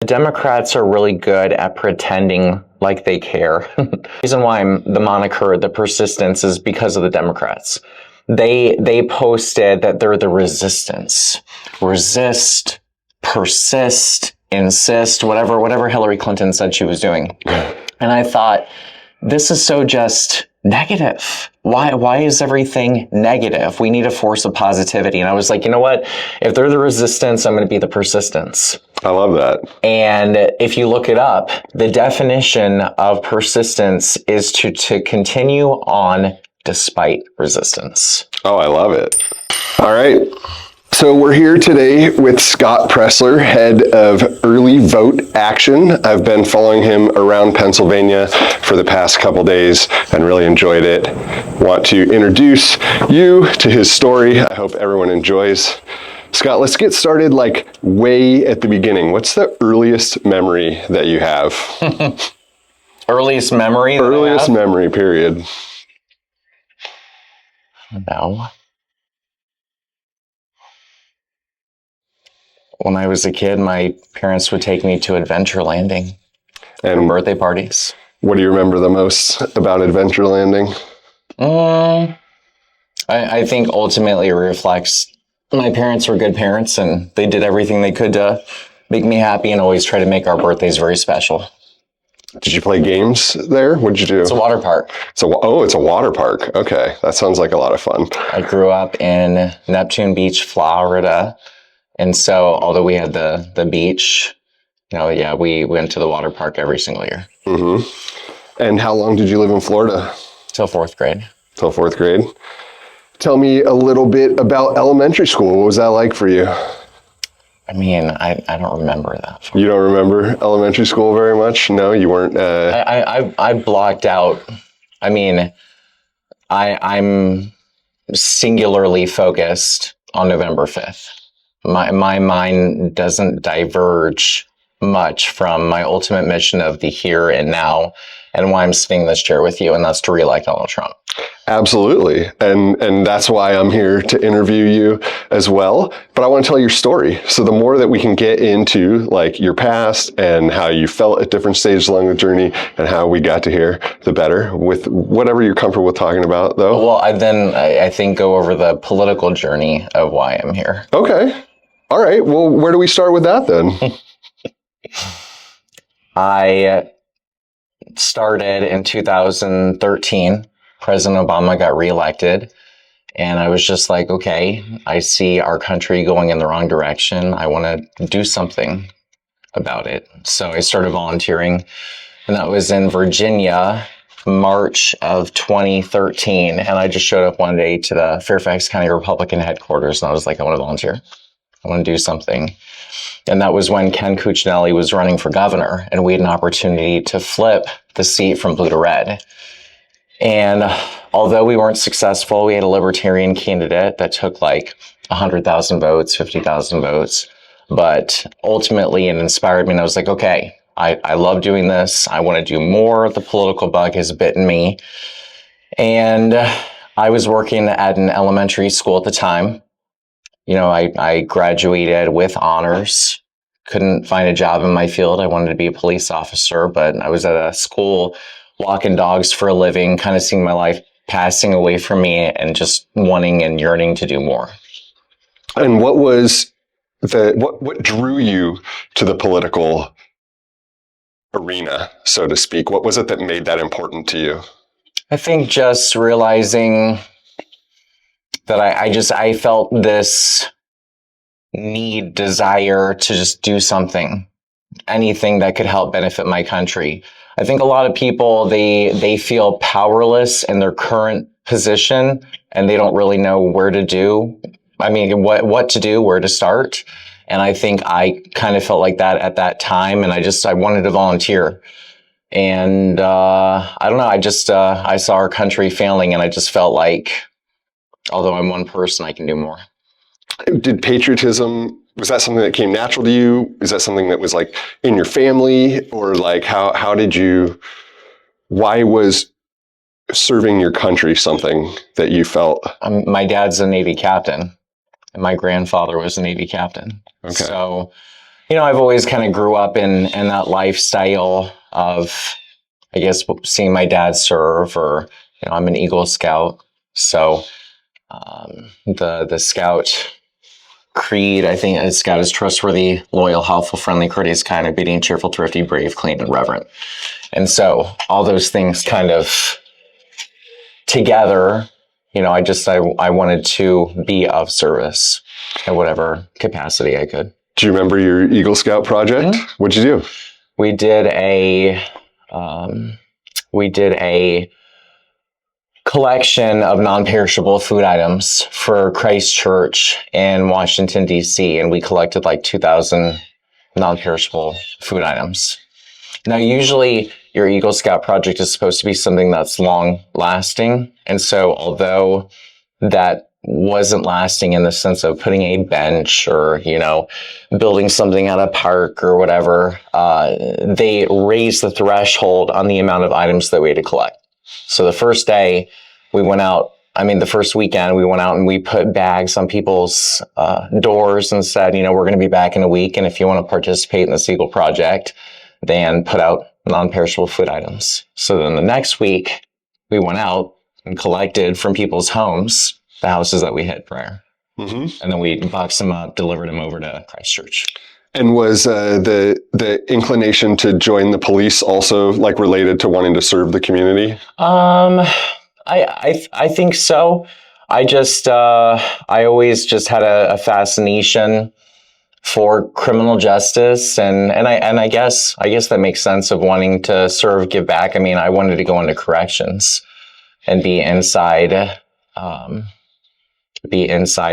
Democrats are really good at pretending like they care. The reason why the moniker The Persistence is because of the Democrats. They posted that they're the resistance. Resist, persist, insist, whatever Hillary Clinton said she was doing. And I thought, this is so just negative. Why is everything negative? We need a force of positivity. And I was like, you know what? If they're the resistance, I'm going to be the persistence. I love that. And if you look it up, the definition of persistence is to continue on despite resistance. Oh, I love it. All right. So we're here today with Scott Presler, head of Early Vote Action. I've been following him around Pennsylvania for the past couple days and really enjoyed it. Want to introduce you to his story. I hope everyone enjoys. Scott, let's get started like way at the beginning. What's the earliest memory that you have? Earliest memory? Earliest memory, period. No. When I was a kid, my parents would take me to Adventure Landing for birthday parties. What do you remember the most about Adventure Landing? I think ultimately it reflects my parents were good parents and they did everything they could to make me happy and always try to make our birthdays very special. Did you play games there? What'd you do? It's a water park. It's a water park. Okay, that sounds like a lot of fun. I grew up in Neptune Beach, Florida. And so, although we had the beach, we went to the water park every single year. Mm-hmm. And how long did you live in Florida? Till fourth grade. Till fourth grade. Tell me a little bit about elementary school. What was that like for you? I mean, I don't remember that. You don't remember elementary school very much? No, you weren't. I blocked out. I mean, I'm singularly focused on November 5th. My mind doesn't diverge much from my ultimate mission of the here and now and why I'm sitting in this chair with you, and that's to reelect Donald Trump. Absolutely. And that's why I'm here to interview you as well. But I want to tell your story. So the more that we can get into like your past and how you felt at different stages along the journey and how we got to here, the better, with whatever you're comfortable with talking about though. Well, I think go over the political journey of why I'm here. Okay. All right. Well, where do we start with that then? I started in 2013. President Obama got reelected, and I was just like, okay, I see our country going in the wrong direction. I want to do something about it. So I started volunteering, and that was in Virginia, March of 2013. And I just showed up one day to the Fairfax County Republican headquarters, and I was like, I want to volunteer. I want to do something. And that was when Ken Cuccinelli was running for governor, and we had an opportunity to flip the seat from blue to red. And although we weren't successful, we had a libertarian candidate that took like 100,000 votes, 50,000 votes. But ultimately, it inspired me, and I was like, okay, I love doing this. I want to do more. The political bug has bitten me. And I was working at an elementary school at the time. You know, I graduated with honors, couldn't find a job in my field. I wanted to be a police officer, but I was at a school walking dogs for a living, kind of seeing my life passing away from me and just wanting and yearning to do more. And what was what drew you to the political arena, so to speak? What was it that made that important to you? I think just realizing that I felt this desire to just do something, anything that could help benefit my country. I think a lot of people, they feel powerless in their current position and they don't really know where to do. I mean, what to do, where to start. And I think I kind of felt like that at that time. And I wanted to volunteer. And I don't know, I saw our country failing and I just felt like, although I'm one person, I can do more. Did patriotism, was that something that came natural to you? Is that something that was like in your family, or like why was serving your country something that you felt? My dad's a Navy captain and my grandfather was a Navy captain. Okay. So I've always kind of grew up in that lifestyle of, I guess, seeing my dad serve, or, I'm an Eagle Scout. So the Scout creed, I think, a Scout is trustworthy, loyal, helpful, friendly, courteous, kind, obedient, cheerful, thrifty, brave, clean, and reverent. And so all those things kind of together, I wanted to be of service in whatever capacity I could. Do you remember your Eagle Scout project? Mm-hmm. What'd you do? We did a collection of non-perishable food items for Christ Church in Washington, D.C., and we collected like 2,000 non-perishable food items. Now, usually your Eagle Scout project is supposed to be something that's long-lasting, and so although that wasn't lasting in the sense of putting a bench or, building something at a park or whatever, they raised the threshold on the amount of items that we had to collect. So the first day we went out, the first weekend we went out and we put bags on people's doors and said, we're going to be back in a week. And if you want to participate in the Eagle Project, then put out non-perishable food items. So then the next week we went out and collected from people's homes the houses that we hit prior. Mm-hmm. And then we boxed them up, delivered them over to Christ Church. And was the inclination to join the police also like related to wanting to serve the community? I think so. I always just had a fascination for criminal justice, and I guess that makes sense of wanting to serve, give back. I wanted to go into corrections and be inside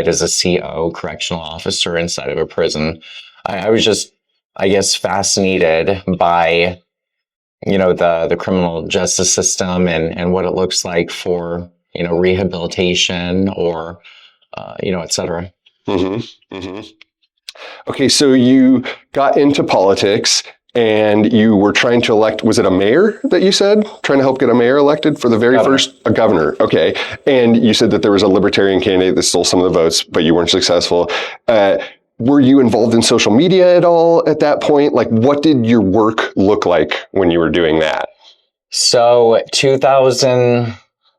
as a CO, correctional officer inside of a prison. I was just, I guess, fascinated by, the criminal justice system and what it looks like for, rehabilitation or, et cetera. Mm-hmm. Mm-hmm. Okay, so you got into politics and you were trying to elect, was it a mayor that you said? Trying to help get a mayor elected for the very first, a governor, okay. And you said that there was a libertarian candidate that stole some of the votes, but you weren't successful. Were you involved in social media at all at that point? Like, what did your work look like when you were doing that? So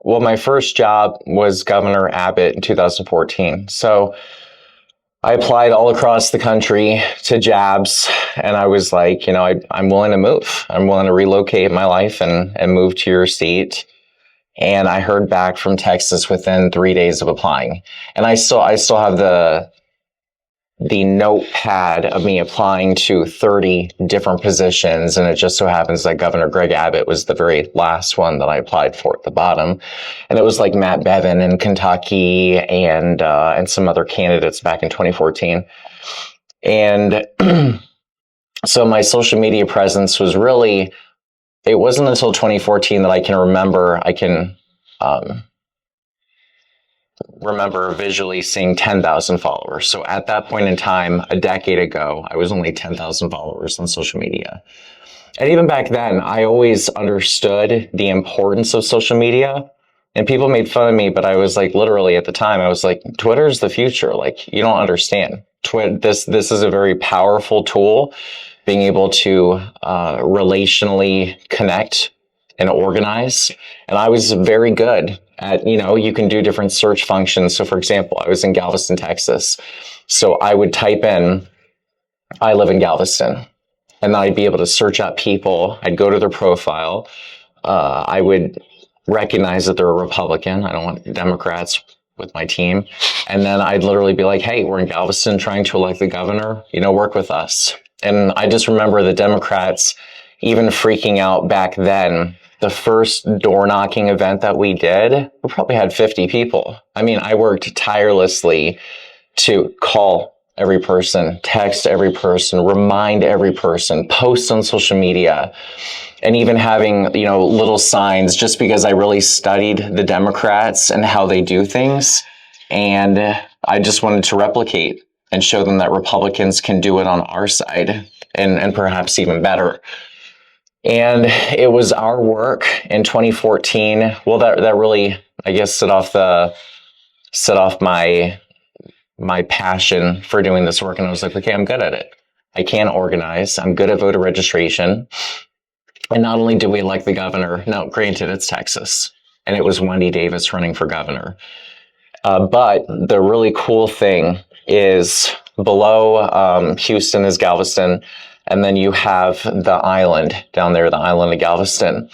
my first job was Governor Abbott in 2014. So I applied all across the country to jobs, and I was like, I'm willing to move. I'm willing to relocate my life and move to your state. And I heard back from Texas within 3 days of applying. And I still have the notepad of me applying to 30 different positions. And it just so happens that Governor Greg Abbott was the very last one that I applied for at the bottom. And it was like Matt Bevin in Kentucky and some other candidates back in 2014. And so my social media presence was really, it wasn't until 2014 that I can remember, remember visually seeing 10,000 followers. So at that point in time, a decade ago, I was only 10,000 followers on social media. And even back then, I always understood the importance of social media. And people made fun of me, but I was like, literally at the time, I was like, Twitter's the future. Like, you don't understand. This is a very powerful tool, being able to relationally connect and organize. And I was very good at, you can do different search functions. So for example, I was in Galveston, Texas. So I would type in, I live in Galveston, and then I'd be able to search out people. I'd go to their profile. I would recognize that they're a Republican. I don't want Democrats with my team. And then I'd literally be like, hey, we're in Galveston trying to elect the governor, work with us. And I just remember the Democrats even freaking out back then. The first door knocking event that we did, we probably had 50 people. I worked tirelessly to call every person, text every person, remind every person, post on social media, and even having, little signs, just because I really studied the Democrats and how they do things. And I just wanted to replicate and show them that Republicans can do it on our side and perhaps even better. And it was our work in 2014. Well, that really, I guess, set off my passion for doing this work. And I was like, okay, I'm good at it. I can organize. I'm good at voter registration. And not only did we elect the governor, now granted it's Texas, and it was Wendy Davis running for governor. But the really cool thing is below Houston is Galveston, and then you have the island down there, the island of Galveston.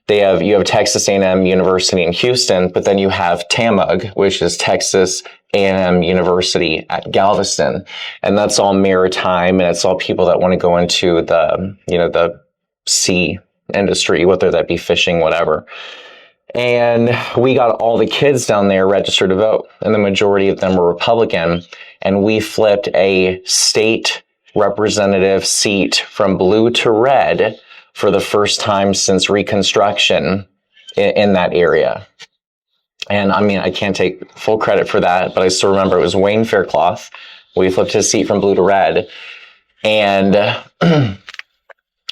You have Texas A&M University in Houston, but then you have TAMUG, which is Texas A&M University at Galveston, and that's all maritime, and it's all people that want to go into the sea industry, whether that be fishing, whatever. And we got all the kids down there registered to vote, and the majority of them were Republican, and we flipped a state representative seat from blue to red for the first time since Reconstruction in that area. And I mean, I can't take full credit for that, but I still remember it was Wayne Faircloth. We flipped his seat from blue to red. And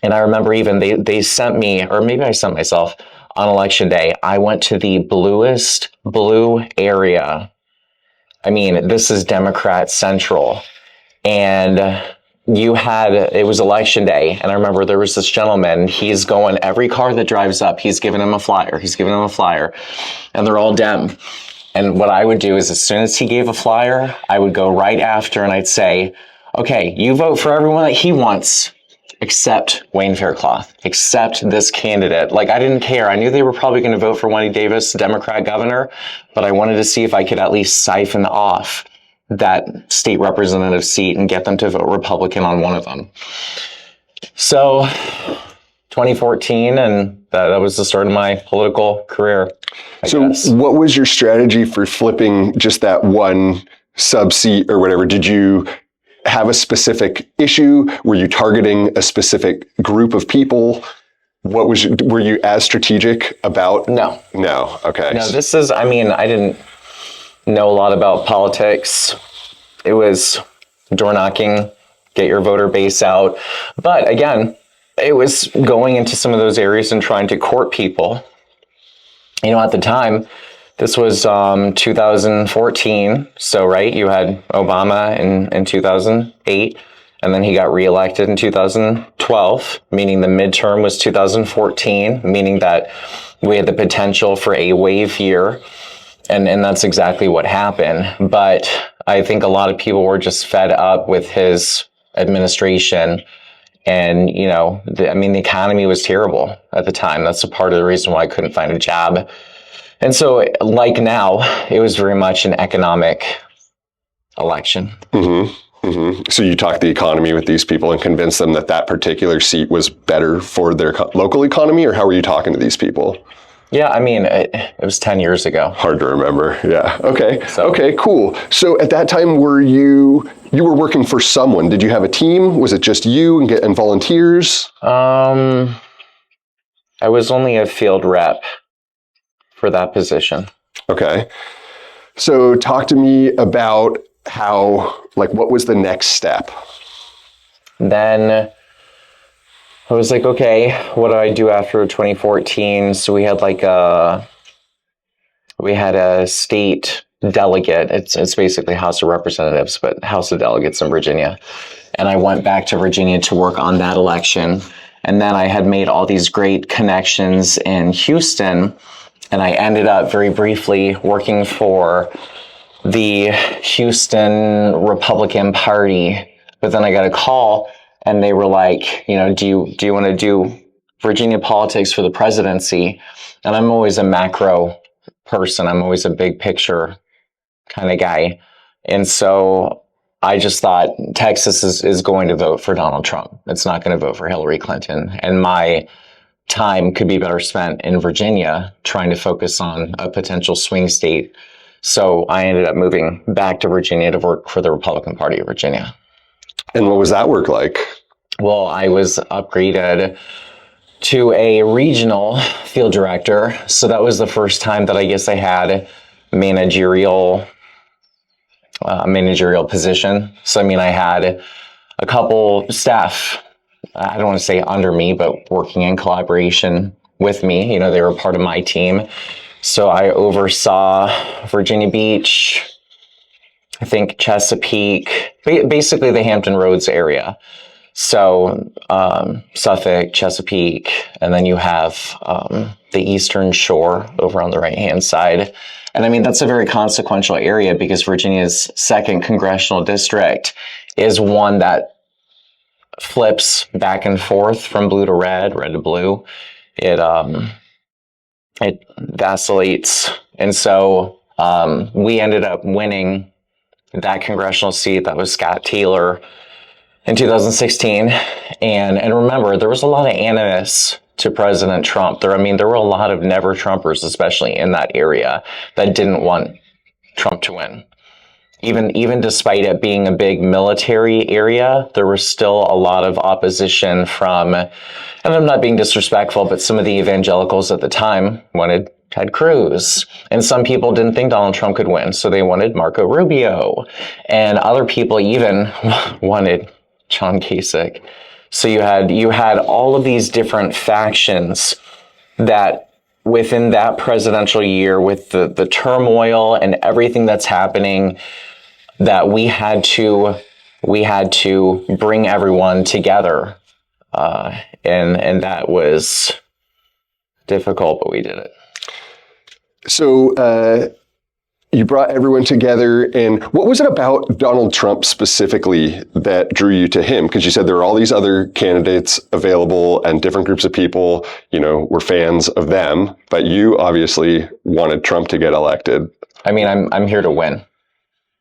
and I remember even they sent me, or maybe I sent myself, on election day, I went to the bluest blue area. I mean, this is Democrat Central. And it was election day, and I remember there was this gentleman, he's going, every car that drives up, he's giving him a flyer, and they're all Dem. And what I would do is, as soon as he gave a flyer, I would go right after and I'd say, okay, you vote for everyone that he wants, except Wayne Faircloth, except this candidate. Like, I didn't care. I knew they were probably going to vote for Wendy Davis, Democrat governor, but I wanted to see if I could at least siphon off that state representative seat and get them to vote Republican on one of them. So 2014, and that was the start of my political career, I guess. What was your strategy for flipping just that one sub seat or whatever? Did you have a specific issue? Were you targeting a specific group of people? Were you as strategic about? No. Okay. No, I didn't know a lot about politics. It was door knocking, get your voter base out. But again, it was going into some of those areas and trying to court people. At the time, this was 2014. So, right, you had Obama in 2008, and then he got reelected in 2012, meaning the midterm was 2014, meaning that we had the potential for a wave year. And that's exactly what happened. But I think a lot of people were just fed up with his administration. And, the economy was terrible at the time. That's a part of the reason why I couldn't find a job. And so, like now, it was very much an economic election. Mm-hmm. Mm-hmm. So you talked the economy with these people and convinced them that particular seat was better for their local economy, or how were you talking to these people? Yeah, it was 10 years ago. Hard to remember. Yeah. Okay. Okay, cool. So at that time, you were working for someone. Did you have a team? Was it just you and volunteers? I was only a field rep for that position. Okay. So talk to me about what was the next step? Then I was like, okay, what do I do after 2014? So we had a state delegate. It's basically House of Representatives, but House of Delegates in Virginia. And I went back to Virginia to work on that election. And then I had made all these great connections in Houston. And I ended up very briefly working for the Houston Republican Party. But then I got a call, and they were like, do you want to do Virginia politics for the presidency? And I'm always a macro person. I'm always a big picture kind of guy. And so I just thought Texas is going to vote for Donald Trump. It's not going to vote for Hillary Clinton. And my time could be better spent in Virginia trying to focus on a potential swing state. So I ended up moving back to Virginia to work for the Republican Party of Virginia. And what was that work like? Well, I was upgraded to a regional field director. So that was the first time that I guess I had managerial position. So, I had a couple staff, I don't want to say under me, but working in collaboration with me. They were part of my team. So I oversaw Virginia Beach, I think Chesapeake, basically the Hampton Roads area. So Suffolk, Chesapeake, and then you have the Eastern Shore over on the right-hand side. And I mean, that's a very consequential area because Virginia's 2nd congressional district is one that flips back and forth from blue to red, red to blue. It vacillates. And so we ended up winning that congressional seat. That was Scott Taylor in 2016. And remember, there was a lot of animus to President Trump. There were a lot of never Trumpers, especially in that area, that didn't want Trump to win. Even despite it being a big military area, there was still a lot of opposition from, and I'm not being disrespectful, but some of the evangelicals at the time wanted Ted Cruz. And some people didn't think Donald Trump could win, so they wanted Marco Rubio. And other people even wanted John Kasich. So you had all of these different factions that within that presidential year, with the turmoil and everything that's happening, that we had to bring everyone together, and that was difficult, but we did it. So you brought everyone together, and what was it about Donald Trump specifically that drew you to him? Because you said there were all these other candidates available and different groups of people, were fans of them, but you obviously wanted Trump to get elected. I mean, I'm here to win.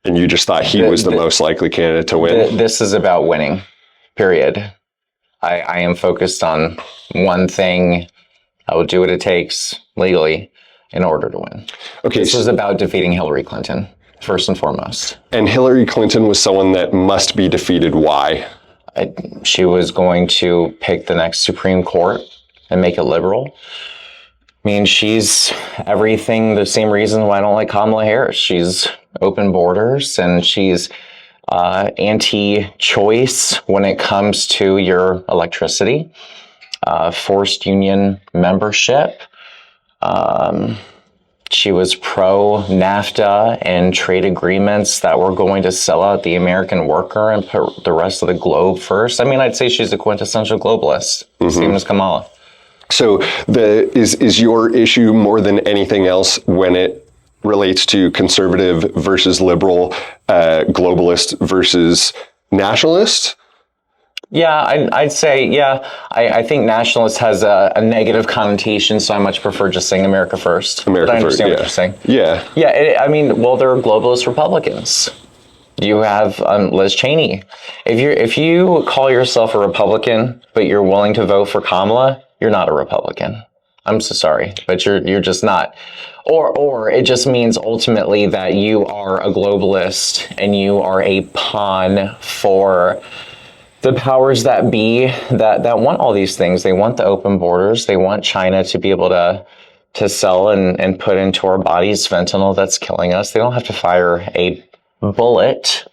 And you just thought he was the most likely candidate to win? This is about winning, period. I am focused on one thing. I will do what it takes legally in order to win. Okay, this is about defeating Hillary Clinton, first and foremost. And Hillary Clinton was someone that must be defeated. Why? She was going to pick the next Supreme Court and make it liberal. I mean, she's everything, the same reason why I don't like Kamala Harris. She's open borders, and she's anti-choice when it comes to your electricity, forced union membership. She was pro-NAFTA and trade agreements that were going to sell out the American worker and put the rest of the globe first. I mean, I'd say she's a quintessential globalist, same as Kamala. So is your issue more than anything else when it relates to conservative versus liberal, globalist versus nationalist? Yeah, I'd say, yeah. I think nationalist has a negative connotation, so I much prefer just saying America first. America but I understand first, what you're saying. Yeah. Yeah, there are globalist Republicans. You have Liz Cheney. If you call yourself a Republican, but you're willing to vote for Kamala, you're not a Republican. I'm so sorry, but you're just not. Or it just means ultimately that you are a globalist and you are a pawn for the powers that be that want all these things. They want the open borders. They want China to be able to sell and put into our bodies fentanyl that's killing us. They don't have to fire a bullet.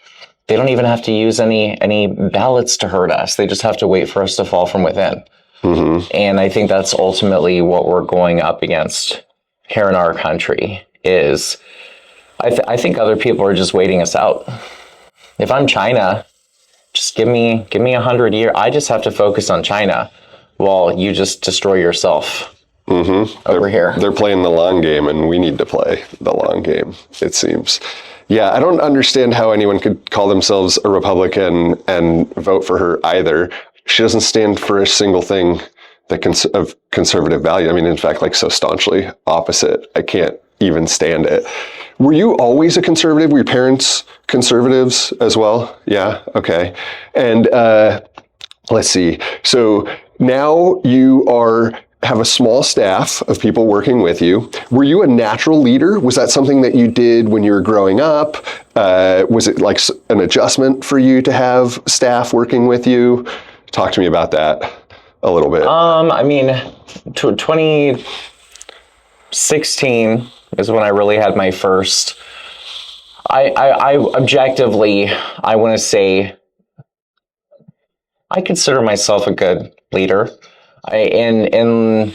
They don't even have to use any ballots to hurt us. They just have to wait for us to fall from within. Mm-hmm. And I think that's ultimately what we're going up against here in our country is I think other people are just waiting us out. If I'm China, just give me 100 years. I just have to focus on China while you just destroy yourself. Mm-hmm. Over here. They're playing the long game, and we need to play the long game, it seems. Yeah, I don't understand how anyone could call themselves a Republican and vote for her either. She doesn't stand for a single thing of conservative value. I mean, in fact, so staunchly opposite. I can't even stand it. Were you always a conservative? Were your parents conservatives as well? Yeah, okay. And let's see. So now you have a small staff of people working with you. Were you a natural leader? Was that something that you did when you were growing up? Was it like an adjustment for you to have staff working with you? Talk to me about that a little bit. 2016 is when I really had my first. I objectively, I want to say, I consider myself a good leader. And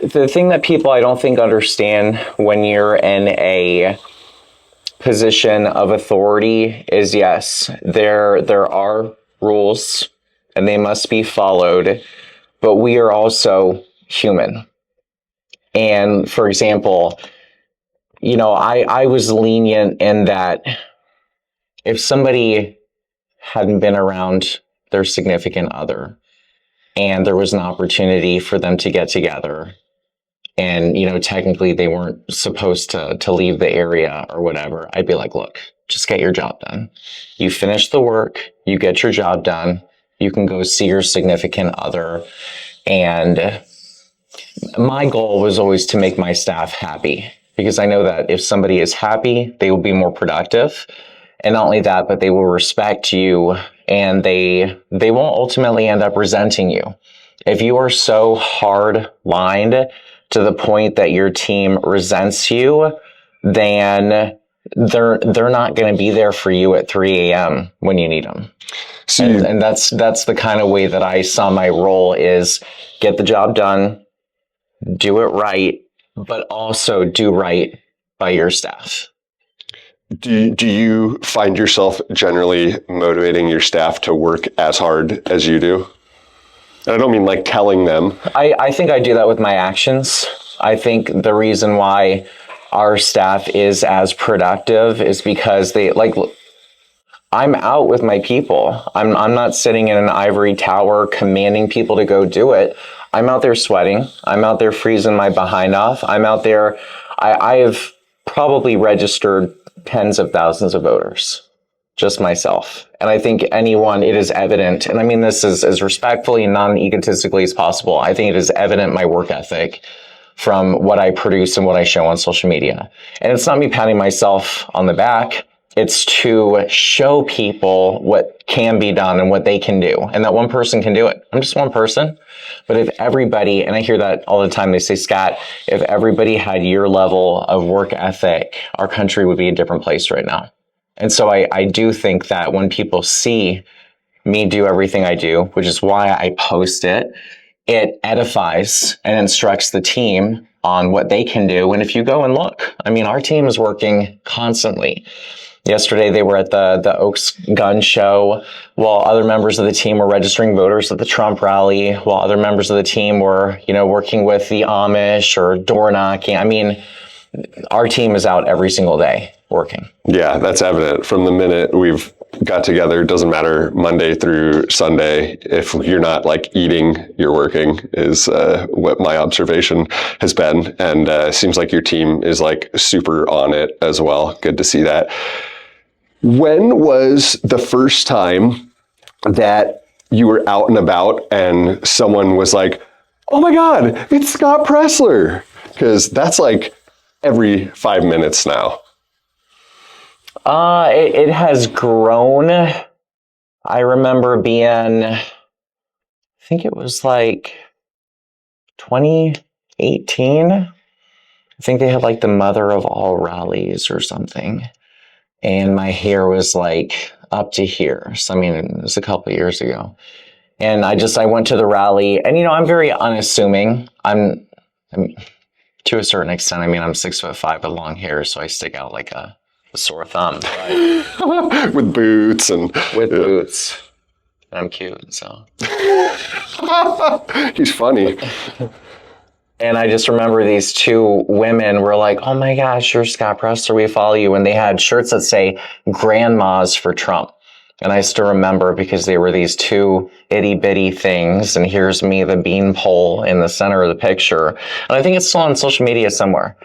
the thing that people I don't think understand when you're in a position of authority is, yes, there are rules and they must be followed, but we are also human. And for example, I was lenient in that if somebody hadn't been around their significant other and there was an opportunity for them to get together and, technically they weren't supposed to leave the area or whatever, I'd be like, look, just get your job done. You finish the work, you get your job done, you can go see your significant other. And my goal was always to make my staff happy, because I know that if somebody is happy, they will be more productive. And not only that, but they will respect you, and they won't ultimately end up resenting you. If you are so hard-lined to the point that your team resents you, then they're not going to be there for you at 3 a.m. when you need them. And that's the kind of way that I saw my role, is get the job done, do it right, but also do right by your staff. Do you find yourself generally motivating your staff to work as hard as you do? And I don't mean like telling them. I think I do that with my actions. I think the reason why our staff is as productive is because I'm out with my people. I'm not sitting in an ivory tower commanding people to go do it. I'm out there sweating. I'm out there freezing my behind off. I'm out there. I have probably registered tens of thousands of voters, just myself. And I think it is evident, and I mean this as respectfully and non-egotistically as possible, I think it is evident my work ethic from what I produce and what I show on social media. And it's not me patting myself on the back. It's to show people what can be done and what they can do, and that one person can do it. I'm just one person. But if everybody, and I hear that all the time, they say, Scott, if everybody had your level of work ethic, our country would be a different place right now. And so I do think that when people see me do everything I do, which is why I post it, it edifies and instructs the team on what they can do. And if you go and look, I mean, our team is working constantly. Yesterday, they were at the Oaks Gun Show, while other members of the team were registering voters at the Trump rally, while other members of the team were, working with the Amish or door knocking. I mean, our team is out every single day working. Yeah, that's evident from the minute we've got together. It doesn't matter Monday through Sunday. If you're not like eating, you're working, is what my observation has been. And seems like your team is like super on it as well. Good to see that. When was the first time that you were out and about and someone was like, oh my God, it's Scott Presler? Because that's like every 5 minutes now. It has grown. I remember being, I think it was like 2018. I think they had like the mother of all rallies or something. And my hair was like up to here. So, I mean, it was a couple of years ago. And I went to the rally, and, I'm very unassuming. I'm to a certain extent. I mean, I'm 6'5" with long hair, so I stick out like a sore thumb. But with boots and boots. I'm cute, so. He's funny. And I just remember these two women were like, oh my gosh, you're Scott Presler, we follow you. And they had shirts that say grandmas for Trump. And I still remember, because they were these two itty bitty things. And here's me, the beanpole in the center of the picture. And I think it's still on social media somewhere.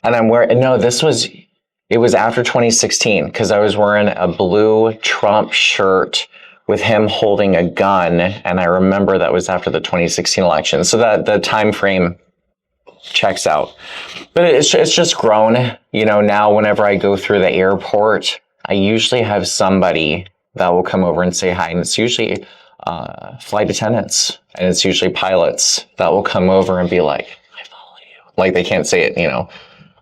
And I'm wearing, no, it was after 2016, because I was wearing a blue Trump shirt with him holding a gun. And I remember that was after the 2016 election. So that the time frame checks out. But it's just grown. Now whenever I go through the airport, I usually have somebody that will come over and say hi. And it's usually flight attendants, and it's usually pilots that will come over and be like, I follow you. Like, they can't say it,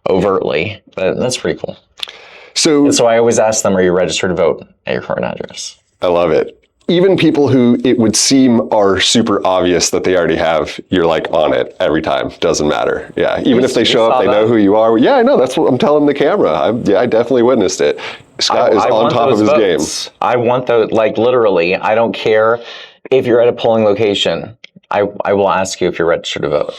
overtly, but that's pretty cool. So I always ask them, are you registered to vote at your current address? I love it. Even people who it would seem are super obvious that they already have, you're like on it every time. Doesn't matter. Yeah. Even if they show up, they know who you are. Yeah, I know. That's what I'm telling the camera. I definitely witnessed it. Scott is on top of his game. I want those, like, literally. I don't care if you're at a polling location, I will ask you if you're registered to vote.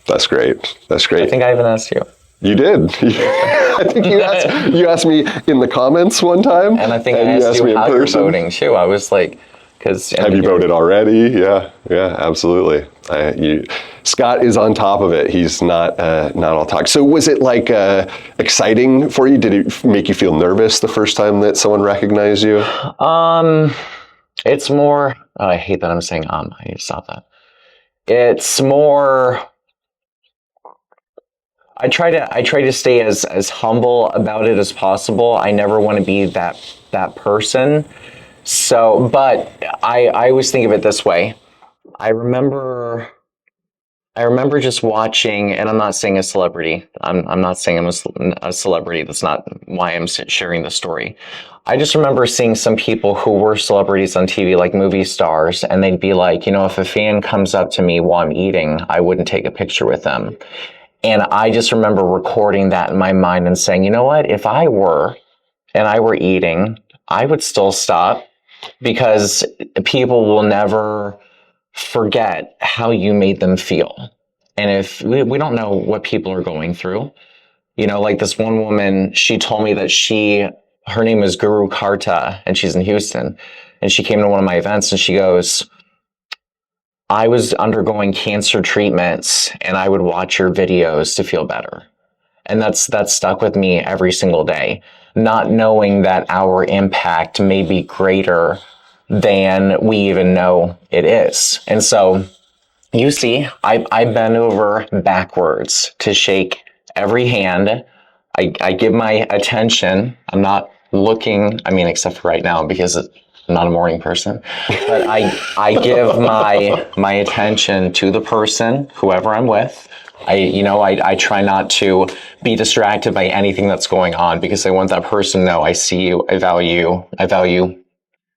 That's great. That's I great. think I even asked you. You did. I think you asked me in the comments one time. And I think I asked you how you're voting too. I was like, have you voted already? Yeah, absolutely. Scott is on top of it. He's not all talk. So was it like exciting for you? Did it make you feel nervous the first time that someone recognized you? It's more. Oh, I hate that I'm saying I need to stop that. It's more. I try to stay as humble about it as possible. I never want to be that person. So, but I always think of it this way. I remember just watching, and I'm not saying a celebrity. I'm not saying I'm a celebrity. That's not why I'm sharing the story. I just remember seeing some people who were celebrities on TV, like movie stars, and they'd be like, if a fan comes up to me while I'm eating, I wouldn't take a picture with them. And I just remember recording that in my mind and saying, you know what? If I were eating, I would still stop, because people will never forget how you made them feel. And if we don't know what people are going through, like this one woman, she told me that her name is Guru Karta, and she's in Houston. And she came to one of my events and she goes, I was undergoing cancer treatments and I would watch your videos to feel better. And that's stuck with me every single day, not knowing that our impact may be greater than we even know it is. And so you see, I bend over backwards to shake every hand. I give my attention. I'm not looking, except for right now because I'm not a morning person, but I give my attention to the person, whoever I'm with. I try not to be distracted by anything that's going on, because I want that person to know I see you, I value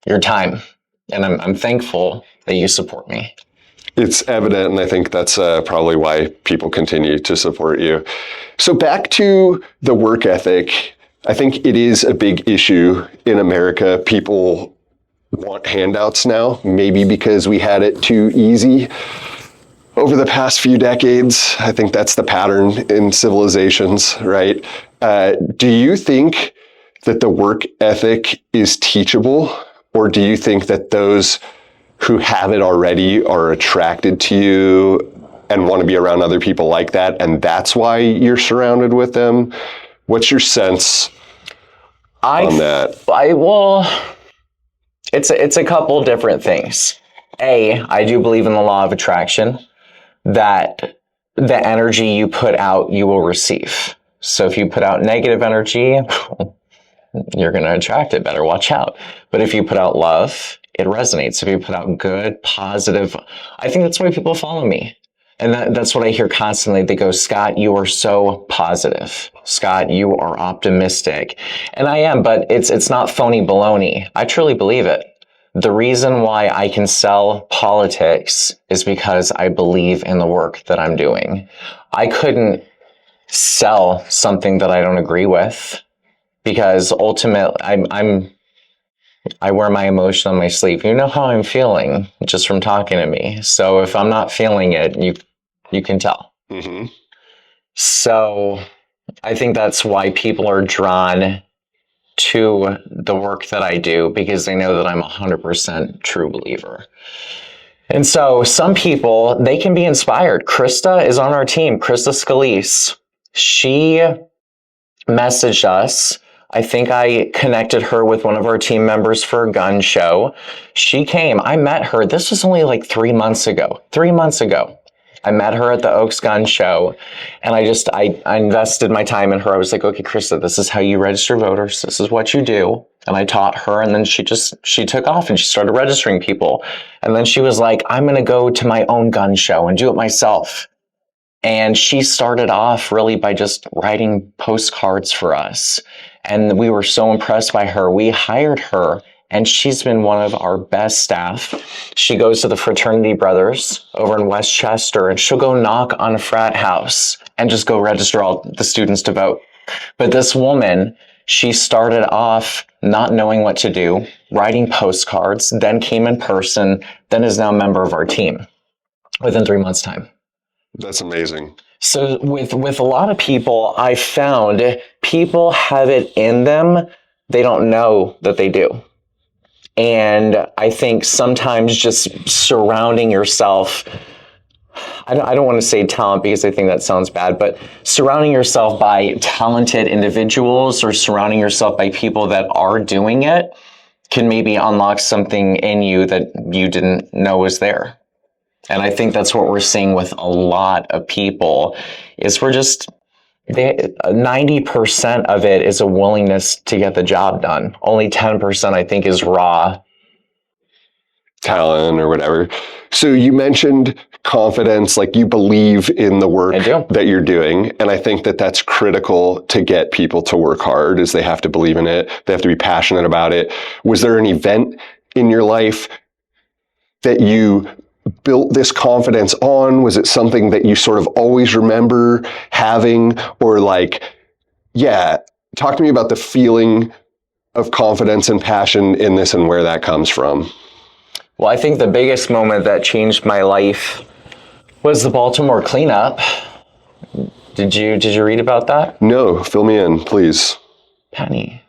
your time, and I'm thankful that you support me. It's evident, and I think that's probably why people continue to support you. So back to the work ethic, I think it is a big issue in America. People want handouts now, maybe because we had it too easy over the past few decades. I think that's the pattern in civilizations, right? Do you think that the work ethic is teachable, or do you think that those who have it already are attracted to you and want to be around other people like that, and that's why you're surrounded with them? What's your sense on that? It's a couple different things. I do believe in the law of attraction, that the energy you put out, you will receive. So if you put out negative energy, you're going to attract it. Better watch out. But if you put out love, it resonates. If you put out good, positive, I think that's why people follow me. And that's what I hear constantly. They go, Scott, you are so positive. Scott, you are optimistic. And I am, but it's not phony baloney. I truly believe it. The reason why I can sell politics is because I believe in the work that I'm doing. I couldn't sell something that I don't agree with, because ultimately I wear my emotion on my sleeve. You know how I'm feeling just from talking to me. So if I'm not feeling it, you can tell. Mm-hmm. So I think that's why people are drawn to the work that I do, because they know that I'm 100% true believer. And so some people, they can be inspired. Krista is on our team, Krista Scalise. She messaged us. I think I connected her with one of our team members for a gun show. She came. I met her. This was only like 3 months ago. 3 months ago. I met her at the Oaks Gun Show, and I invested my time in her. I was like, okay, Krista, this is how you register voters. This is what you do. And I taught her, and then she took off and she started registering people. And then she was like, I'm going to go to my own gun show and do it myself. And she started off really by just writing postcards for us. And we were so impressed by her. We hired her, and she's been one of our best staff. She goes to the Fraternity Brothers over in Westchester, and she'll go knock on a frat house and just go register all the students to vote. But this woman, she started off not knowing what to do. writing postcards, then came in person, then is now a member of our team within 3 months' time. That's amazing. So with a lot of people, I found people have it in them. They don't know that they do. And I think sometimes just surrounding yourself, I don't want to say talent because I think that sounds bad, but surrounding yourself by talented individuals or surrounding yourself by people that are doing it can maybe unlock something in you that you didn't know was there. And I think that's what we're seeing with a lot of people is 90% of it is a willingness to get the job done. Only 10% I think is raw talent or whatever. So you mentioned confidence, like you believe in the work that you're doing. And I think that that's critical to get people to work hard is they have to believe in it. They have to be passionate about it. Was there an event in your life that you built this confidence on? Was it something that you sort of always remember having, or like, talk to me about the feeling of confidence and passion in this and where that comes from. Well, I think the biggest moment that changed my life was the Baltimore Cleanup. Did you read about that? No, fill me in, please. Penny.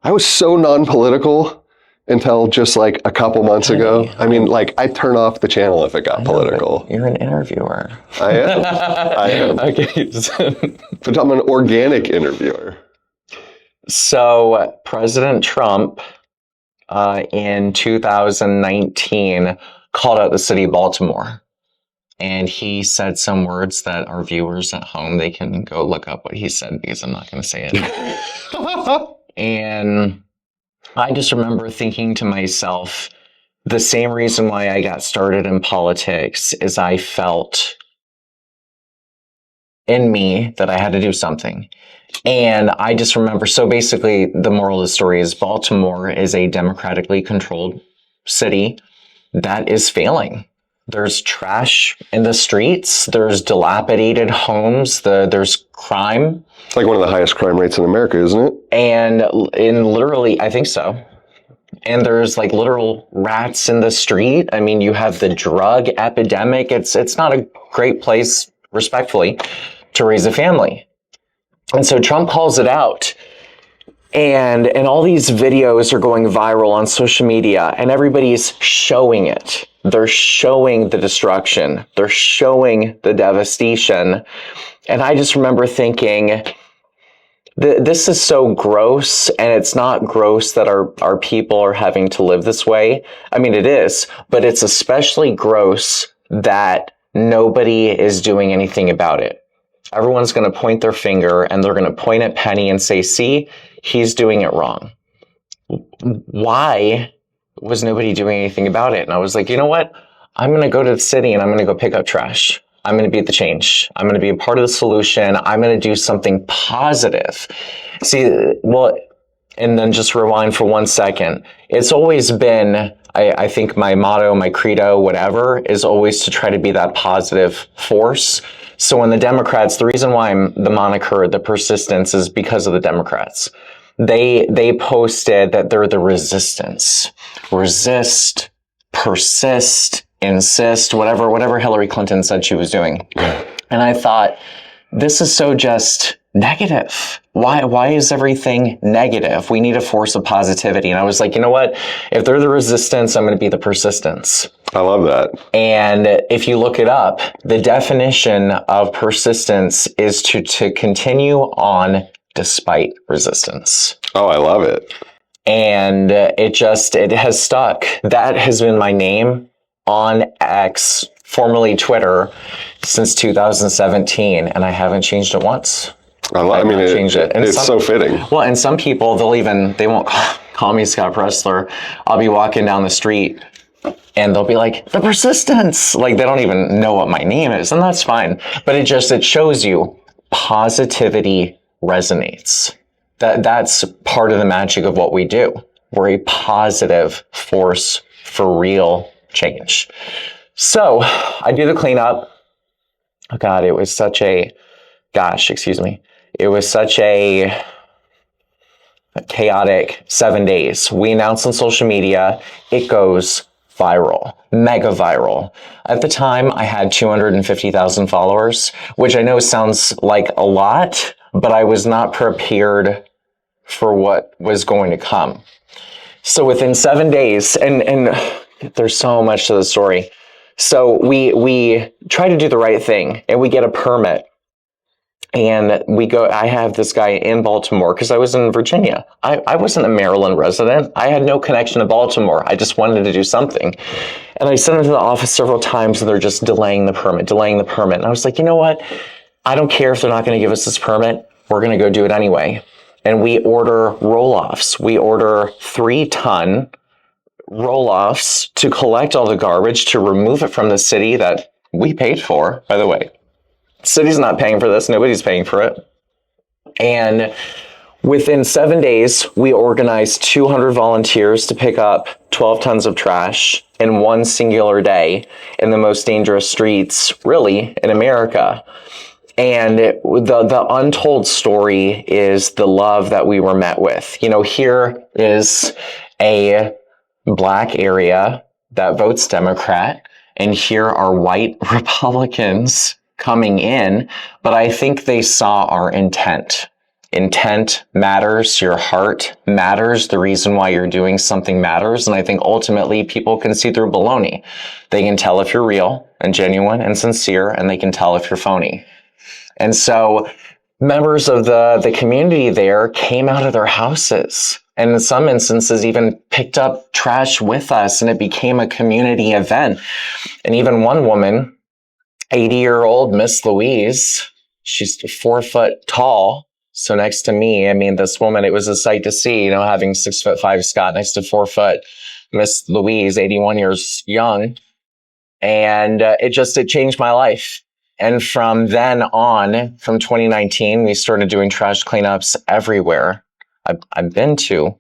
I was so non-political until just like a couple months ago. I mean, like I'd turn off the channel if it got political. You're an interviewer. I am. I am. Okay. But I'm an organic interviewer. So President Trump in 2019 called out the city of Baltimore. And he said some words that our viewers at home, they can go look up what he said because I'm not going to say it. And I just remember thinking to myself, the same reason why I got started in politics is I felt in me that I had to do something. And I just remember, so basically the moral of the story is Baltimore is a democratically controlled city that is failing. There's trash in the streets. There's dilapidated homes. There's crime. It's like one of the highest crime rates in America, isn't it? And literally, I think so. And there's like literal rats in the street. I mean, you have the drug epidemic. It's not a great place, respectfully, to raise a family. And so Trump calls it out. And all these videos are going viral on social media and everybody's showing it. They're showing the destruction. They're showing the devastation. And I just remember thinking, this is so gross, and it's not gross that our people are having to live this way. I mean, it is, but it's especially gross that nobody is doing anything about it. Everyone's going to point their finger and they're going to point at Penny and say, see, he's doing it wrong. Why was nobody doing anything about it? And I was like, you know what? I'm going to go to the city and I'm going to go pick up trash. I'm going to be the change. I'm going to be a part of the solution. I'm going to do something positive. See, well, and then just rewind for 1 second. It's always been, I think my motto, my credo, whatever, is always to try to be that positive force. So when the Democrats, the reason why I'm the moniker, the persistence, is because of the Democrats. They posted that they're the resistance. Resist, persist, insist, whatever Hillary Clinton said she was doing. And I thought, this is so just negative. Why is everything negative? We need a force of positivity. And I was like, you know what? If they're the resistance, I'm going to be the persistence. I love that. And if you look it up, the definition of persistence is to continue on despite resistance. Oh, I love it. And it has stuck. That has been my name on X, formerly Twitter, since 2017, and I haven't changed it once. It's so fitting. Well, and some people, they won't call me Scott Presler. I'll be walking down the street and they'll be like, the persistence. Like, they don't even know what my name is, and that's fine. But it shows you positivity resonates. That's part of the magic of what we do. We're a positive force for real change. So I do the cleanup. Oh God, it was such a chaotic 7 days. We announce on social media, it goes viral, mega viral. At the time, I had 250,000 followers, which I know sounds like a lot, but I was not prepared for what was going to come. So within 7 days, and there's so much to the story. So we try to do the right thing, and we get a permit. And I have this guy in Baltimore because I was in Virginia. I wasn't a Maryland resident. I had no connection to Baltimore. I just wanted to do something. And I sent him to the office several times and they're just delaying the permit. And I was like, you know what? I don't care if they're not going to give us this permit. We're going to go do it anyway. And we order roll-offs. We order 3-ton roll-offs to collect all the garbage, to remove it from the city that we paid for, by the way. City's not paying for this. Nobody's paying for it. And within 7 days, we organized 200 volunteers to pick up 12 tons of trash in one singular day in the most dangerous streets, really, in America. And the untold story is the love that we were met with. You know, here is a Black area that votes Democrat, and here are white Republicans coming in, but I think they saw our intent. Intent matters, your heart matters, the reason why you're doing something matters, and I think ultimately people can see through baloney. They can tell if you're real and genuine and sincere, and they can tell if you're phony. And so members of the community there came out of their houses, and in some instances even picked up trash with us, and it became a community event. And even one woman, 80-year-old Miss Louise, she's 4 foot tall. So next to me, I mean, this woman, it was a sight to see, you know, having 6'5" Scott next to 4 foot Miss Louise, 81 years young. And it changed my life. And from then on, from 2019, we started doing trash cleanups everywhere. I've been to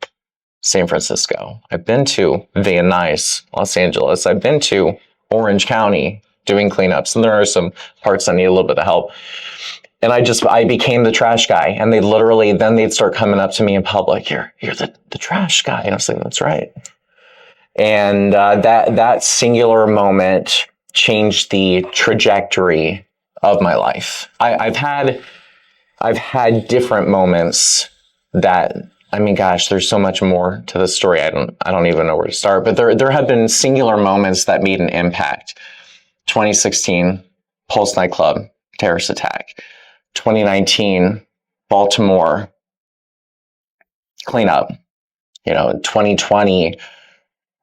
San Francisco. I've been to Van Nuys, Los Angeles. I've been to Orange County doing cleanups. And there are some parts that need a little bit of help. And I became the trash guy. And then they'd start coming up to me in public. You're the trash guy. And I was like, that's right. And that singular moment changed the trajectory of my life. I've had different moments that, I mean, gosh, there's so much more to the story. I don't even know where to start, but there have been singular moments that made an impact. 2016, Pulse nightclub, terrorist attack. 2019, Baltimore cleanup. 2020,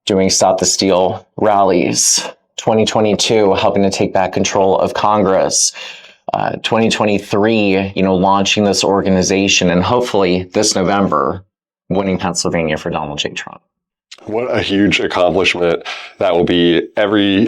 doing Stop the Steal rallies. 2022, helping to take back control of Congress. 2023, launching this organization, and hopefully this November, winning Pennsylvania for Donald J. Trump. What a huge accomplishment that will be. Every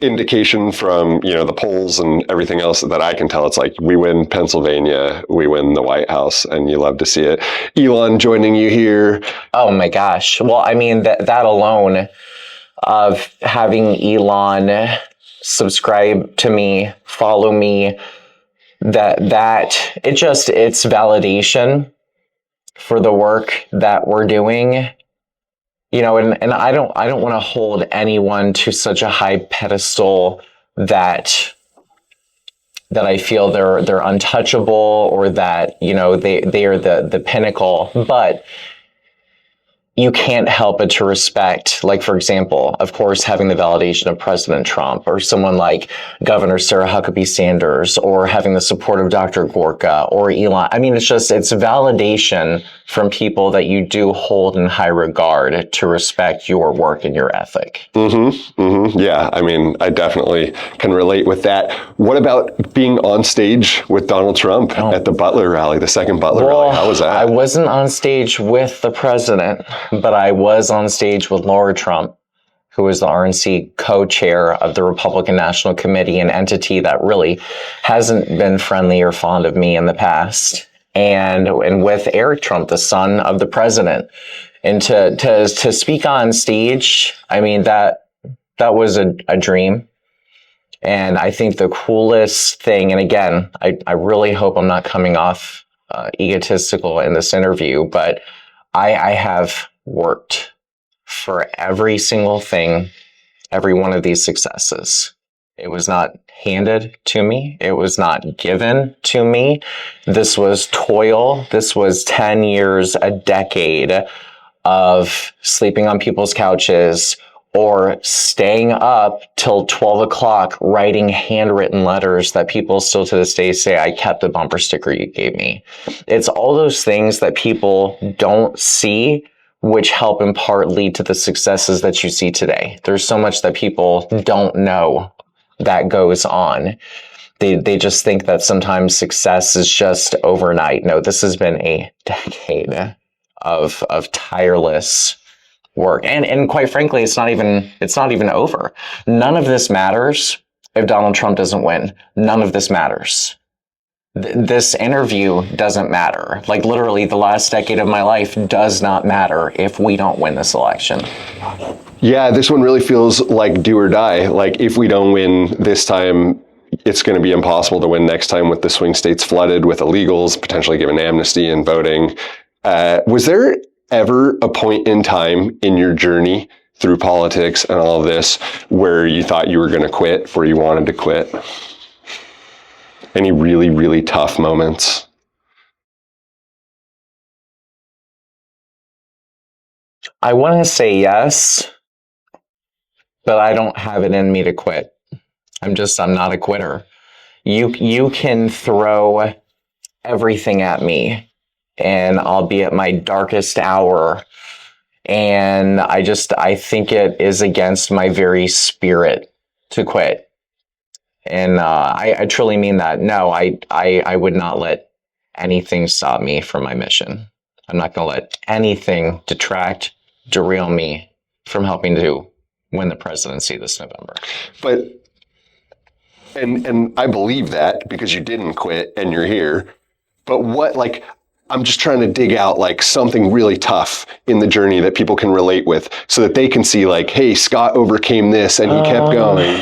indication from, the polls and everything else that I can tell, it's like we win Pennsylvania, we win the White House, and you love to see it. Elon joining you here. Oh my gosh. Well, I mean, that alone of having Elon subscribe to me, follow me, it's validation for the work that we're doing. And I don't want to hold anyone to such a high pedestal that I feel they're untouchable, or that, they are the pinnacle, but you can't help but to respect, like, for example, of course, having the validation of President Trump, or someone like Governor Sarah Huckabee Sanders, or having the support of Dr. Gorka or Elon. I mean, it's validation from people that you do hold in high regard to respect your work and your ethic. Yeah, I mean, I definitely can relate with that. What about being on stage with Donald Trump at the Butler rally, the second Butler rally? How was that? I wasn't on stage with the president, but I was on stage with Laura Trump, who is the RNC co-chair of the Republican National Committee, an entity that really hasn't been friendly or fond of me in the past. And with Eric Trump, the son of the president. And to speak on stage, I mean, that was a dream. And I think the coolest thing, and again, I really hope I'm not coming off egotistical in this interview, but I have worked for every single thing, every one of these successes. It was not handed to me. It was not given to me. This was toil. This was 10 years, a decade of sleeping on people's couches or staying up till 12 o'clock writing handwritten letters that people still to this day say, I kept the bumper sticker you gave me. It's all those things that people don't see, which help in part lead to the successes that you see today. There's so much that people don't know that goes on. They just think that sometimes success is just overnight. No, this has been a decade of tireless work. And quite frankly, it's not even over. None of this matters if Donald Trump doesn't win. None of this matters. This interview doesn't matter. Like literally the last decade of my life does not matter if we don't win this election. Yeah, this one really feels like do or die. Like if we don't win this time, it's going to be impossible to win next time with the swing states flooded with illegals, potentially given amnesty and voting. Was there ever a point in time in your journey through politics and all of this where you thought you were going to quit, where you wanted to quit? Any really, really tough moments? I want to say yes, but I don't have it in me to quit. I'm not a quitter. You can throw everything at me and I'll be at my darkest hour. And I think it is against my very spirit to quit. And I truly mean that. No, I would not let anything stop me from my mission. I'm not going to let anything detract, derail me from helping to win the presidency this November. But, and I believe that because you didn't quit and you're here. But what, like, I'm just trying to dig out like something really tough in the journey that people can relate with so that they can see like, hey, Scott overcame this and he kept going.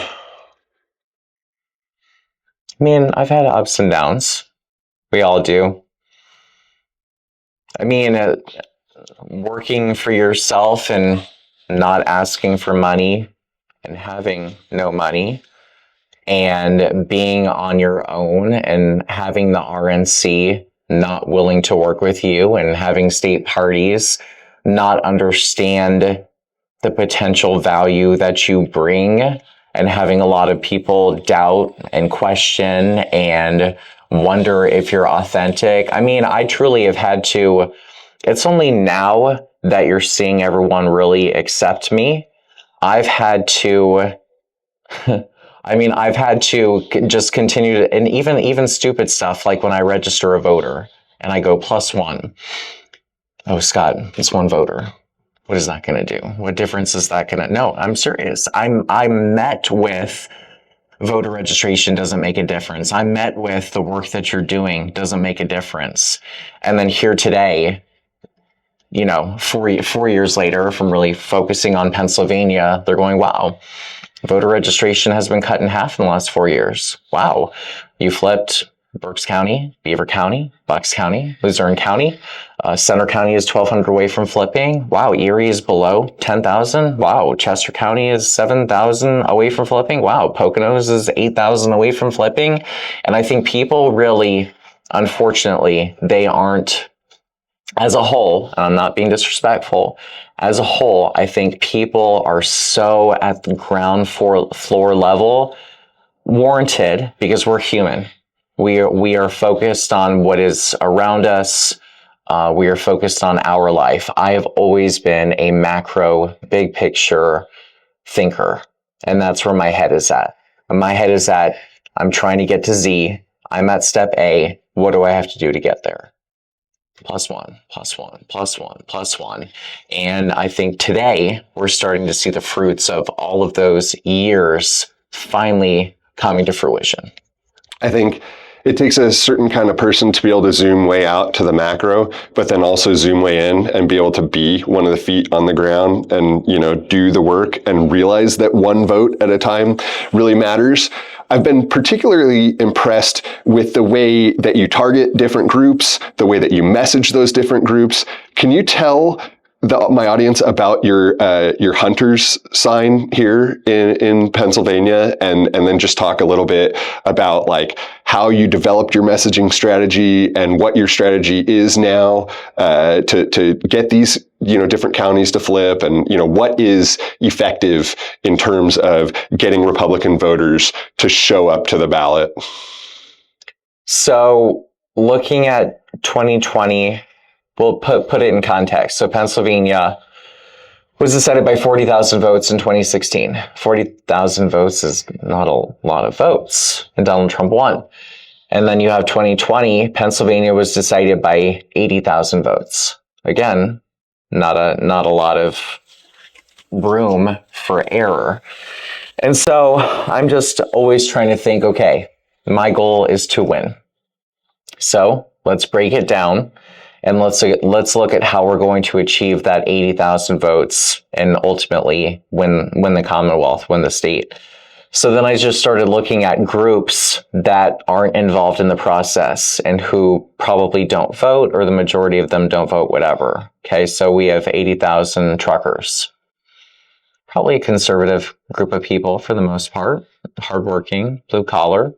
I mean, I've had ups and downs. We all do. I mean, working for yourself and not asking for money and having no money and being on your own and having the RNC not willing to work with you and having state parties not understand the potential value that you bring and having a lot of people doubt and question and wonder if you're authentic. I mean, I truly have had to, it's only now that you're seeing everyone really accept me. I've had to just continue to, and even stupid stuff like when I register a voter and I go +1. Oh, Scott, it's one voter. What is that going to do? What difference is that going to? No, I'm serious. I'm met with voter registration doesn't make a difference. I'm met with the work that you're doing doesn't make a difference. And then here today, 4 years later, from really focusing on Pennsylvania, they're going, wow, voter registration has been cut in half in the last 4 years. Wow. You flipped Berks County, Beaver County, Bucks County, Luzerne County. Center County is 1,200 away from flipping. Wow. Erie is below 10,000. Wow. Chester County is 7,000 away from flipping. Wow. Poconos is 8,000 away from flipping. And I think people really, unfortunately, they aren't, as a whole, and I'm not being disrespectful, as a whole, I think people are so at the ground floor level, warranted, because we're human. We are focused on what is around us. We are focused on our life. I have always been a macro, big picture thinker, and that's where my head is at. My head is at, I'm trying to get to Z. I'm at step A. What do I have to do to get there? +1, +1, +1, +1. And I think today we're starting to see the fruits of all of those years finally coming to fruition. I think it takes a certain kind of person to be able to zoom way out to the macro, but then also zoom way in and be able to be one of the feet on the ground and, do the work and realize that one vote at a time really matters. I've been particularly impressed with the way that you target different groups, the way that you message those different groups. Can you tell my audience about your hunter's sign here in Pennsylvania, and then just talk a little bit about like how you developed your messaging strategy and what your strategy is now to get these different counties to flip, and what is effective in terms of getting Republican voters to show up to the ballot? So looking at 2020, we'll put it in context. So Pennsylvania was decided by 40,000 votes in 2016. 40,000 votes is not a lot of votes, and Donald Trump won. And then you have 2020, Pennsylvania was decided by 80,000 votes. Again, not a lot of room for error. And so I'm just always trying to think, okay, my goal is to win. So let's break it down. And let's look at how we're going to achieve that 80,000 votes and ultimately win the Commonwealth, win the state. So then I just started looking at groups that aren't involved in the process and who probably don't vote, or the majority of them don't vote, whatever. Okay, so we have 80,000 truckers. Probably a conservative group of people for the most part, hardworking, blue collar.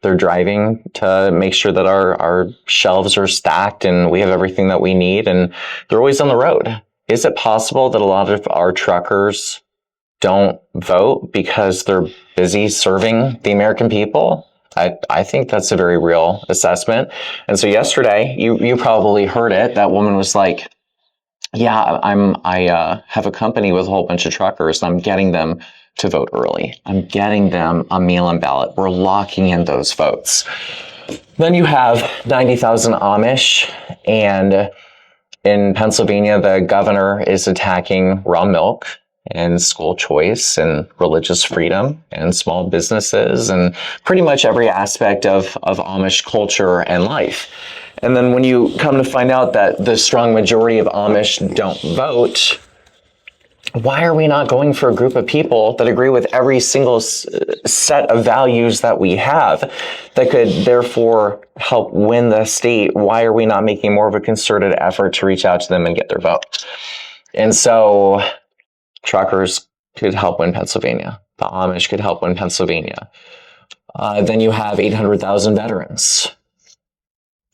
They're driving to make sure that our shelves are stacked and we have everything that we need, and they're always on the road. Is it possible that a lot of our truckers don't vote because they're busy serving the American people? I think that's a very real assessment. And so yesterday, you probably heard it. That woman was like, yeah, I have a company with a whole bunch of truckers, and I'm getting them to vote early. I'm getting them a mail-in ballot. We're locking in those votes. Then you have 90,000 Amish, and in Pennsylvania, the governor is attacking raw milk and school choice and religious freedom and small businesses and pretty much every aspect of Amish culture and life. And then when you come to find out that the strong majority of Amish don't vote, why are we not going for a group of people that agree with every single set of values that we have that could therefore help win the state? Why are we not making more of a concerted effort to reach out to them and get their vote? And so truckers could help win Pennsylvania. The Amish could help win Pennsylvania. Then you have 800,000 veterans.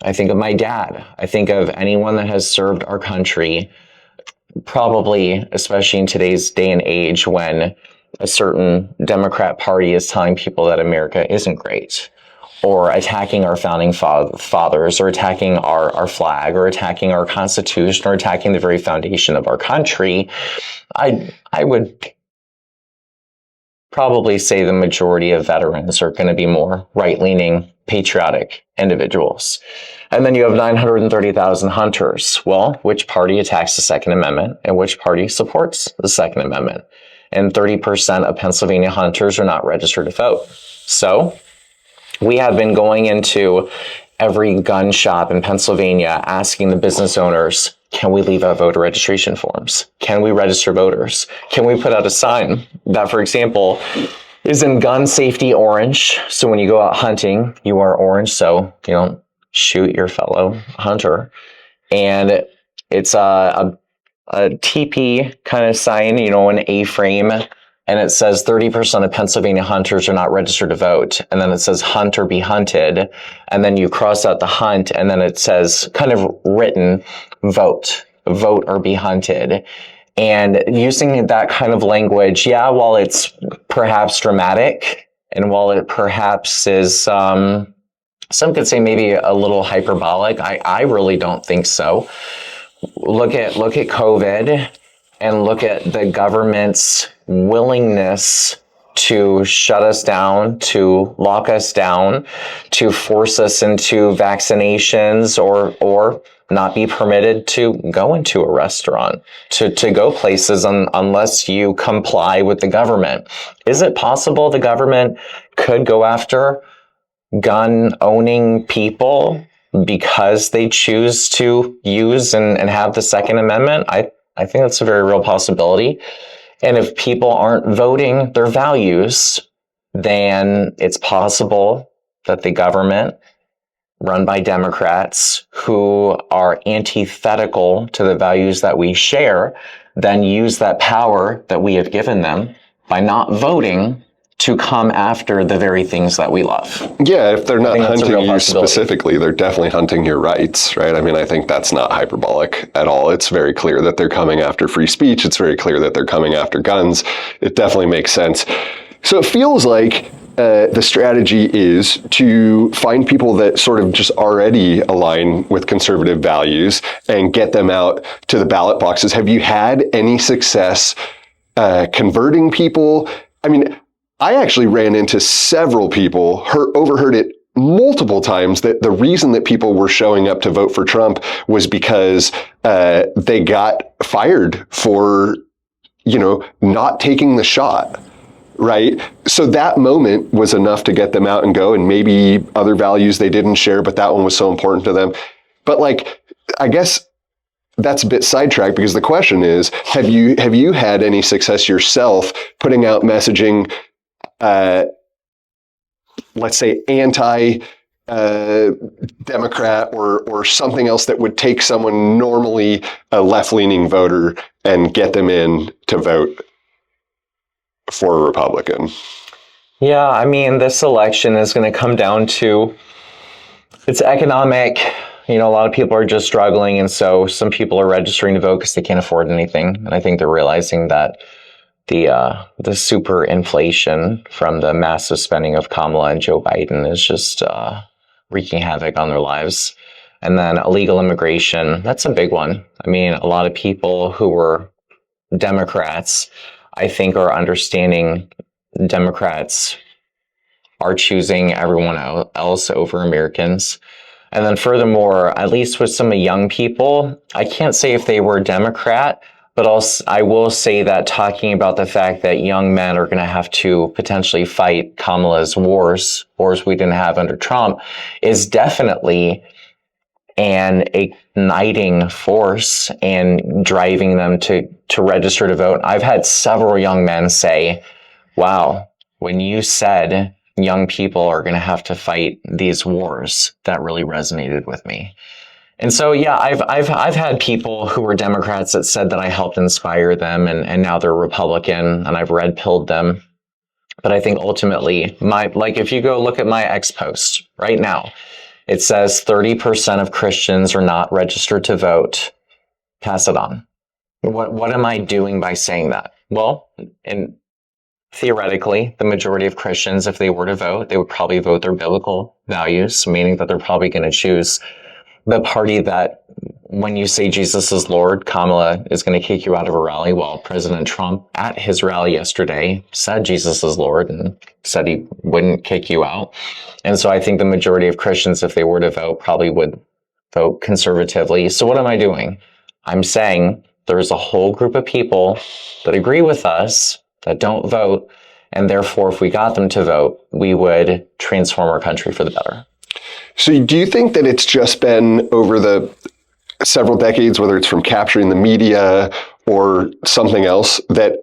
I think of my dad. I think of anyone that has served our country, probably, especially in today's day and age when a certain Democrat party is telling people that America isn't great, or attacking our founding fathers, or attacking our flag, or attacking our Constitution, or attacking the very foundation of our country. I would probably say the majority of veterans are going to be more right-leaning, patriotic individuals. And then you have 930,000 hunters. Well, which party attacks the Second Amendment and which party supports the Second Amendment? And 30% of Pennsylvania hunters are not registered to vote. So we have been going into every gun shop in Pennsylvania asking the business owners, can we leave out voter registration forms? Can we register voters? Can we put out a sign that, for example, is in gun safety orange? So when you go out hunting, you are orange, so you don't shoot your fellow hunter. And it's a TP kind of sign, an A-frame, and it says 30% of Pennsylvania hunters are not registered to vote. And then it says hunt or be hunted. And then you cross out the hunt, and then it says kind of written vote or be hunted. And using that kind of language, while it's perhaps dramatic, and while it perhaps is, some could say maybe a little hyperbolic, I really don't think so. Look at COVID, and look at the government's willingness to shut us down, to lock us down, to force us into vaccinations, or not be permitted to go into a restaurant, to go places unless you comply with the government. Is it possible the government could go after gun-owning people because they choose to use and have the Second Amendment? I think that's a very real possibility. And if people aren't voting their values, then it's possible that the government run by Democrats who are antithetical to the values that we share, then use that power that we have given them by not voting to come after the very things that we love. Yeah, if they're not hunting you possibility. specifically, they're definitely hunting your rights, right? I mean, I think that's not hyperbolic at all. It's very clear that they're coming after free speech. It's very clear that they're coming after guns. It definitely makes sense. So it feels like the strategy is to find people that sort of just already align with conservative values and get them out to the ballot boxes. Have you had any success converting people? I mean, I actually ran into several people, overheard it multiple times, that the reason that people were showing up to vote for Trump was because they got fired for, not taking the shot, right? So that moment was enough to get them out and go, and maybe other values they didn't share, but that one was so important to them. But I guess that's a bit sidetracked, because the question is, have you had any success yourself putting out messaging, let's say anti-Democrat or something else that would take someone normally a left-leaning voter and get them in to vote for a Republican? Yeah, I mean, this election is going to come down to, it's economic. A lot of people are just struggling, and so some people are registering to vote because they can't afford anything. And I think they're realizing that the super inflation from the massive spending of Kamala and Joe Biden is just wreaking havoc on their lives. And then illegal immigration, that's a big one. I mean, a lot of people who were Democrats, I think, are understanding Democrats are choosing everyone else over Americans. And then furthermore, at least with some young people, I can't say if they were Democrat, but I will say that talking about the fact that young men are going to have to potentially fight Kamala's wars we didn't have under Trump, is definitely an igniting force and driving them to register to vote. I've had several young men say, wow, when you said young people are going to have to fight these wars, that really resonated with me. And so, yeah, I've had people who were Democrats that said that I helped inspire them, and now they're Republican, and I've red-pilled them. But I think ultimately, if you go look at my X post right now, it says 30% of Christians are not registered to vote. Pass it on. What am I doing by saying that? Well, theoretically, the majority of Christians, if they were to vote, they would probably vote their biblical values, meaning that they're probably going to choose the party that, when you say Jesus is Lord, Kamala is going to kick you out of a rally, while President Trump at his rally yesterday said Jesus is Lord and said he wouldn't kick you out. And so I think the majority of Christians, if they were to vote, probably would vote conservatively. So what am I doing? I'm saying there's a whole group of people that agree with us that don't vote, and therefore if we got them to vote, we would transform our country for the better. So do you think that it's just been over the several decades, whether it's from capturing the media or something else, that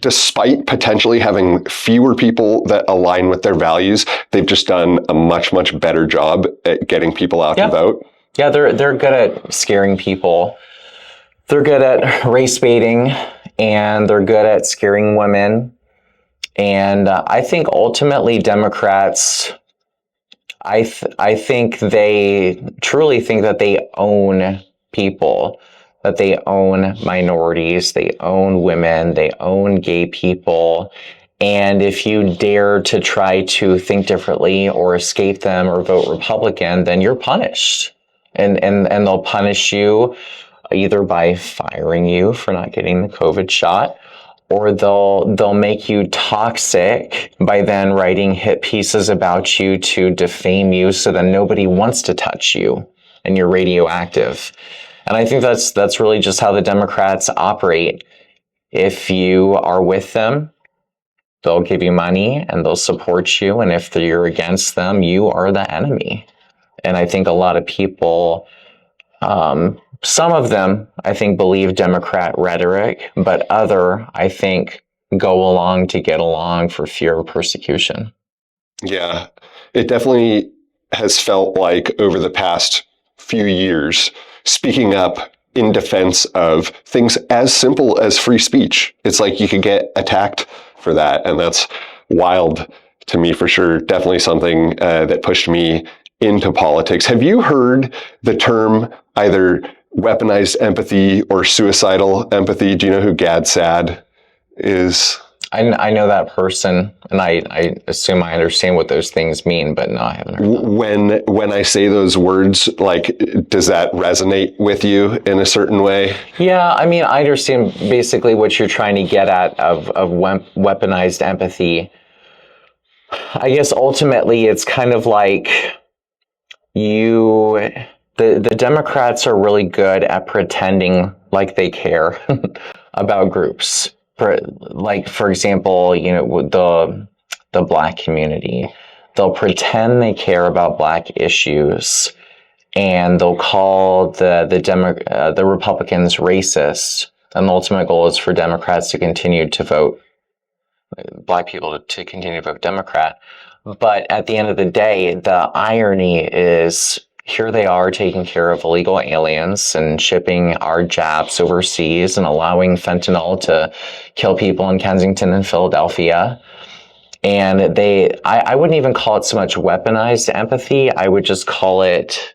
despite potentially having fewer people that align with their values, they've just done a much, much better job at getting people out to vote? Yeah, they're good at scaring people. They're good at race baiting, and they're good at scaring women. And I think ultimately Democrats, I think they truly think that they own people, that they own minorities, they own women, they own gay people. And if you dare to try to think differently or escape them or vote Republican, then you're punished. And they'll punish you either by firing you for not getting the COVID shot, or they'll make you toxic by then writing hit pieces about you to defame you, so that nobody wants to touch you and you're radioactive. And I think that's really just how the Democrats operate. If you are with them, they'll give you money and they'll support you. And if you're against them, you are the enemy. And I think a lot of people, some of them, I think, believe Democrat rhetoric, but I think go along to get along for fear of persecution. Yeah, it definitely has felt like over the past few years, speaking up in defense of things as simple as free speech. It's like you could get attacked for that. And that's wild to me for sure. Definitely something that pushed me into politics. Have you heard the term either weaponized empathy or suicidal empathy? Do you know who Gad Saad is? I know that person, and I assume I understand what those things mean, but no, I haven't heard that. When I say those words, like, does that resonate with you in a certain way? Yeah, I mean, I understand basically what you're trying to get at of weaponized empathy. I guess ultimately it's kind of like the Democrats are really good at pretending like they care about groups. For example, the Black community. They'll pretend they care about Black issues, and they'll call the Republicans racist. And the ultimate goal is for Democrats to continue to vote, Black people to continue to vote Democrat. But at the end of the day, the irony is here they are taking care of illegal aliens and shipping our jabs overseas and allowing fentanyl to kill people in Kensington and Philadelphia. And I wouldn't even call it so much weaponized empathy. I would just call it,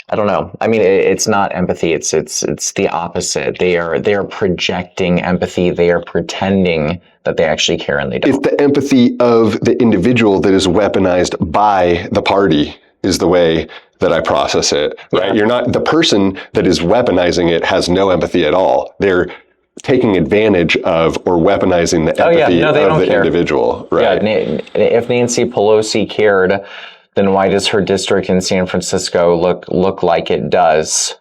I don't know. I mean, it's not empathy. It's the opposite. They are projecting empathy. They are pretending that they actually care, and they don't. It's the empathy of the individual that is weaponized by the party, is the way that I process it, right? Yeah. You're not, the person that is weaponizing it has no empathy at all. They're taking advantage of or weaponizing the empathy of the individual, right? Yeah, if Nancy Pelosi cared, then why does her district in San Francisco look like it does,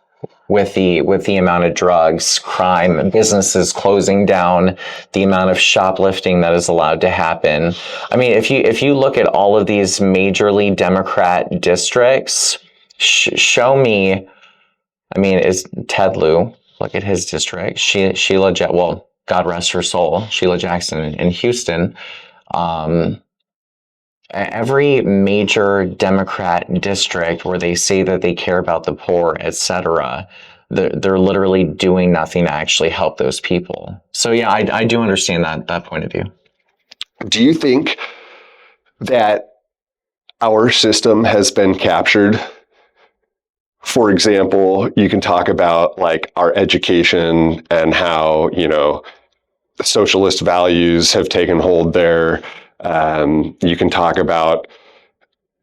with the amount of drugs, crime, businesses closing down, the amount of shoplifting that is allowed to happen? I mean, if you look at all of these majorly Democrat districts, show me. I mean, is Ted Lieu? Look at his district. Sheila, well, God rest her soul, Sheila Jackson in Houston. Every major Democrat district where they say that they care about the poor, etc., they're literally doing nothing to actually help those people. So yeah, I do understand that point of view. Do you think that our system has been captured? For example, you can talk about like our education and how, socialist values have taken hold there. You can talk about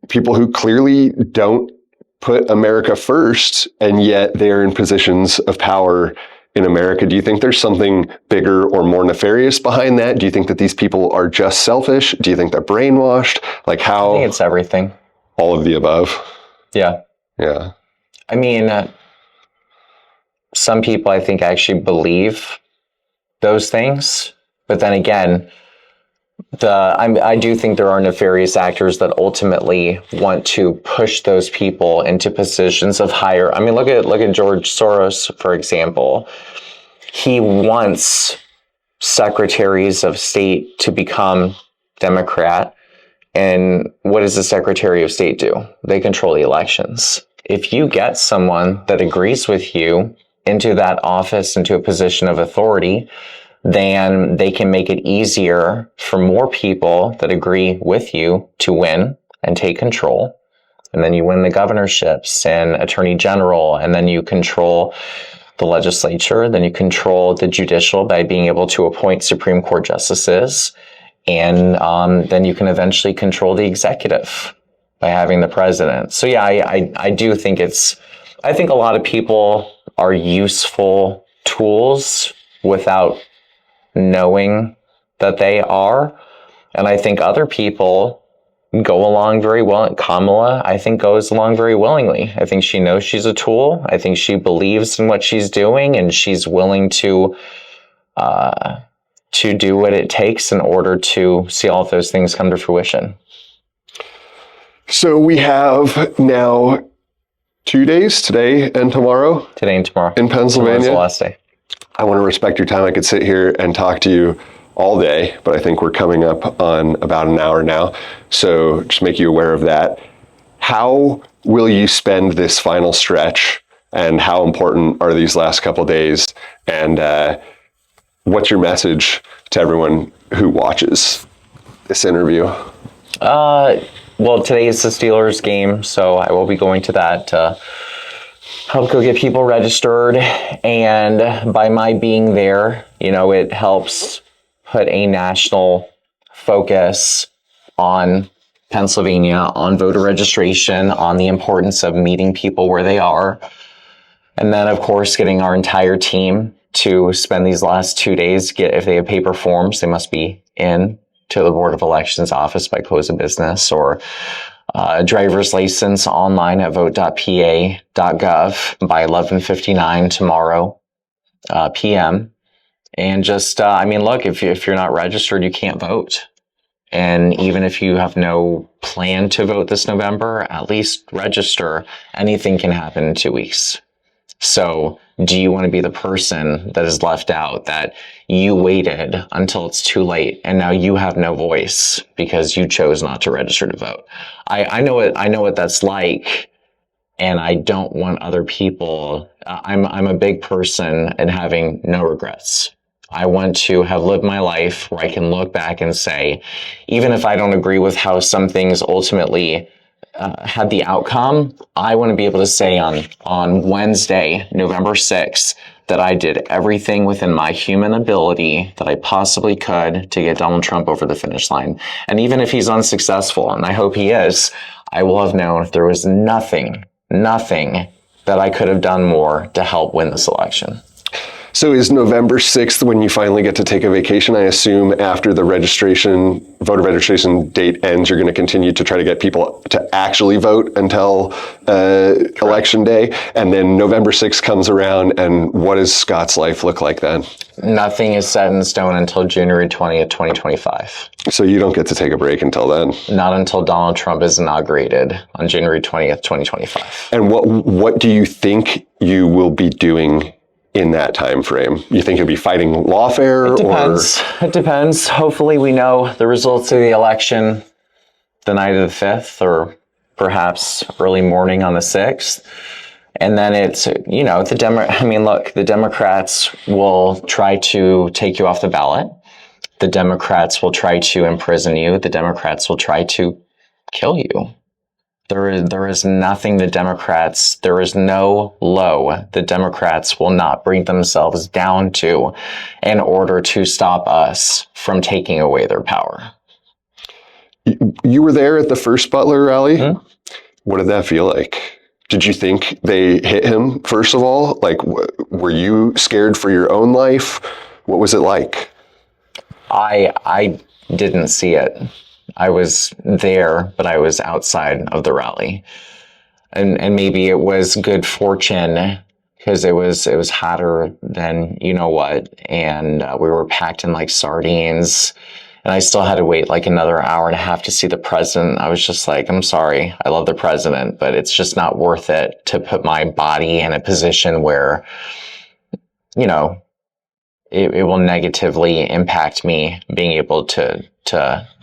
people who clearly don't put America first, and yet they're in positions of power in America. Do you think there's something bigger or more nefarious behind that? Do you think that these people are just selfish? Do you think they're brainwashed? Like how? I think it's everything. All of the above. Yeah. Yeah. I mean, some people I think actually believe those things, but then again, I do think there are nefarious actors that ultimately want to push those people into positions of higher. I mean, look at George Soros, for example. He wants secretaries of state to become Democrat. And what does the Secretary of State do? They control the elections. If you get someone that agrees with you into that office, into a position of authority, then they can make it easier for more people that agree with you to win and take control. And then you win the governorships and attorney general, and then you control the legislature, then you control the judicial by being able to appoint Supreme Court justices, and then you can eventually control the executive by having the president. So yeah, I do think I think a lot of people are useful tools without knowing that they are. And I think other people go along very well. Kamala, I think, goes along very willingly. I think she knows she's a tool. I think she believes in what she's doing, and she's willing to do what it takes in order to see all of those things come to fruition. So we have now 2 days, today and tomorrow. Today and tomorrow. In Pennsylvania. Tomorrow's the last day. I want to respect your time. I could sit here and talk to you all day, but I think we're coming up on about an hour now. So just make you aware of that. How will you spend this final stretch, and how important are these last couple days? And what's your message to everyone who watches this interview? Well, today is the Steelers game, so I will be going to that to help go get people registered. And by my being there, it helps put a national focus on Pennsylvania, on voter registration, on the importance of meeting people where they are. And then, of course, getting our entire team to spend these last 2 days, if they have paper forms, they must be in to the Board of Elections office by close of business, or a driver's license online at vote.pa.gov by 11:59 tomorrow p.m. And just, look, if you're not registered, you can't vote. And even if you have no plan to vote this November, at least register. Anything can happen in 2 weeks. So do you want to be the person that is left out, that you waited until it's too late and now you have no voice because you chose not to register to vote? I know what that's like, and I don't want other people. I'm a big person in having no regrets. I want to have lived my life where I can look back and say, even if I don't agree with how some things ultimately had the outcome, I want to be able to say on Wednesday, November 6th, that I did everything within my human ability that I possibly could to get Donald Trump over the finish line. And even if he's unsuccessful, and I hope he is, I will have known there was nothing that I could have done more to help win this election. So is November 6th when you finally get to take a vacation? I assume after the voter registration date ends, you're going to continue to try to get people to actually vote until election day. And then November 6th comes around, and what does Scott's life look like then? Nothing is set in stone until January 20th, 2025. So you don't get to take a break until then? Not until Donald Trump is inaugurated on January 20th, 2025. And what do you think you will be doing in that time frame? You think you'll be fighting lawfare? It depends. Hopefully we know the results of the election the night of the 5th, or perhaps early morning on the 6th. And then it's, the Democrats will try to take you off the ballot. The Democrats will try to imprison you. The Democrats will try to kill you. There is nothing there is no low the Democrats will not bring themselves down to in order to stop us from taking away their power. You were there at the first Butler rally. Mm-hmm. What did that feel like? Did you think they hit him, first of all? Like, were you scared for your own life? What was it like? I didn't see it. I was there, but I was outside of the rally. And maybe it was good fortune because it was hotter than you know what, and we were packed in like sardines, and I still had to wait like another hour and a half to see the president. I was just like, I'm sorry, I love the president, but it's just not worth it to put my body in a position where, it will negatively impact me being able to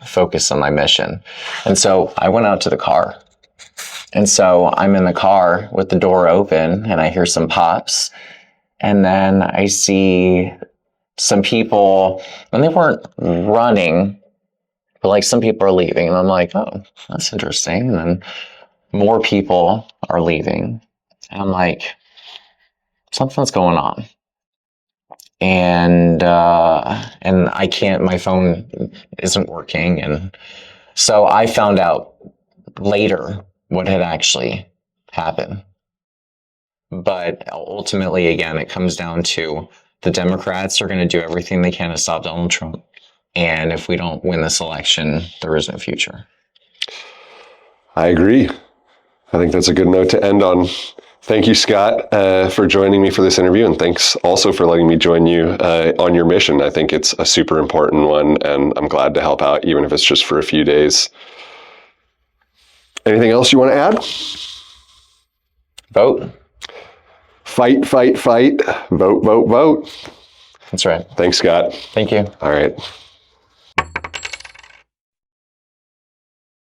focus on my mission. And so I went out to the car. And so I'm in the car with the door open, and I hear some pops. And then I see some people, and they weren't running, but like some people are leaving. And I'm like, oh, that's interesting. And then more people are leaving. And I'm like, something's going on. And I can't, my phone isn't working. And so I found out later what had actually happened. But ultimately, again, it comes down to the Democrats are going to do everything they can to stop Donald Trump. And if we don't win this election, there is no future. I agree. I think that's a good note to end on. Thank you, Scott, for joining me for this interview, and thanks also for letting me join you on your mission. I think it's a super important one, and I'm glad to help out, even if it's just for a few days. Anything else you want to add? Vote. Fight, fight, fight. Vote, vote, vote. That's right. Thanks, Scott. Thank you. All right.